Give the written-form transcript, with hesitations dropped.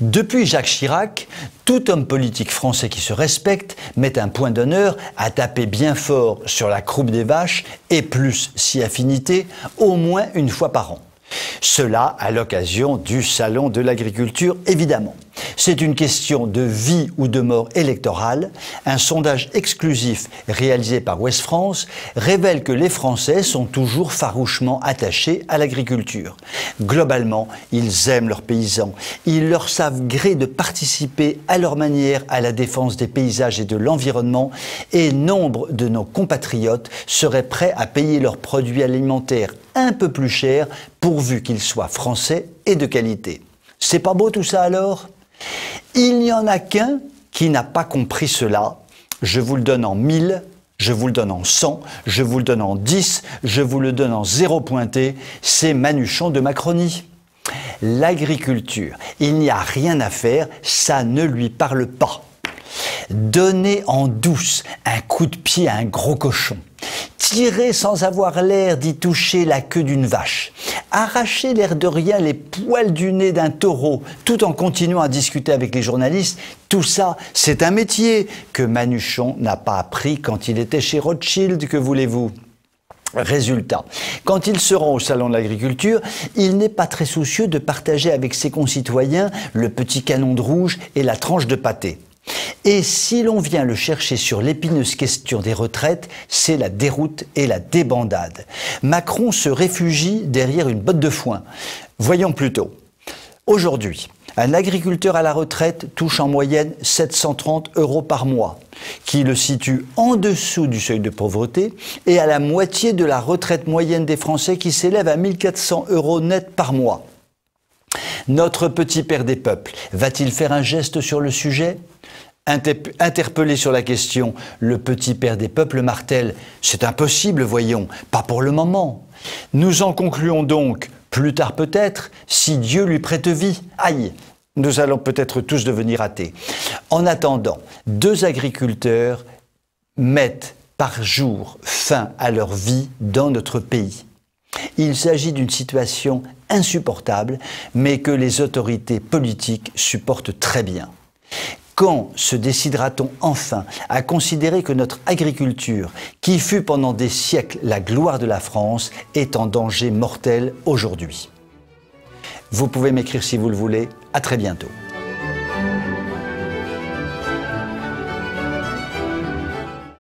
Depuis Jacques Chirac, tout homme politique français qui se respecte met un point d'honneur à taper bien fort sur la croupe des vaches et plus, si affinité, au moins une fois par an. Cela à l'occasion du Salon de l'agriculture, évidemment. C'est une question de vie ou de mort électorale. Un sondage exclusif réalisé par Ouest France révèle que les Français sont toujours farouchement attachés à l'agriculture. Globalement, ils aiment leurs paysans. Ils leur savent gré de participer à leur manière à la défense des paysages et de l'environnement, et nombre de nos compatriotes seraient prêts à payer leurs produits alimentaires un peu plus cher pourvu qu'ils soient français et de qualité. C'est pas beau tout ça alors ? Il n'y en a qu'un qui n'a pas compris cela. Je vous le donne en 1000, je vous le donne en 100, je vous le donne en 10, je vous le donne en 0 pointé, c'est Manuchon de Macronie. L'agriculture, il n'y a rien à faire, ça ne lui parle pas. Donner en douce un coup de pied à un gros cochon, tirer sans avoir l'air d'y toucher la queue d'une vache, arracher l'air de rien les poils du nez d'un taureau, tout en continuant à discuter avec les journalistes, tout ça, c'est un métier que Manuchon n'a pas appris quand il était chez Rothschild, que voulez-vous ? Résultat, quand il se rend au Salon de l'agriculture, il n'est pas très soucieux de partager avec ses concitoyens le petit canon de rouge et la tranche de pâté. Et si l'on vient le chercher sur l'épineuse question des retraites, c'est la déroute et la débandade. Macron se réfugie derrière une botte de foin. Voyons plutôt. Aujourd'hui, un agriculteur à la retraite touche en moyenne 730 € par mois, qui le situe en dessous du seuil de pauvreté et à la moitié de la retraite moyenne des Français qui s'élève à 1400 € net par mois. Notre petit père des peuples va-t-il faire un geste sur le sujet ? Interpellé sur la question, le petit père des peuples martèle « C'est impossible, voyons, pas pour le moment ». Nous en concluons donc, plus tard peut-être, si Dieu lui prête vie. Aïe, nous allons peut-être tous devenir athées. En attendant, 2 agriculteurs mettent par jour fin à leur vie dans notre pays. Il s'agit d'une situation insupportable, mais que les autorités politiques supportent très bien. Quand se décidera-t-on enfin à considérer que notre agriculture, qui fut pendant des siècles la gloire de la France, est en danger mortel aujourd'hui ? Vous pouvez m'écrire si vous le voulez. À très bientôt.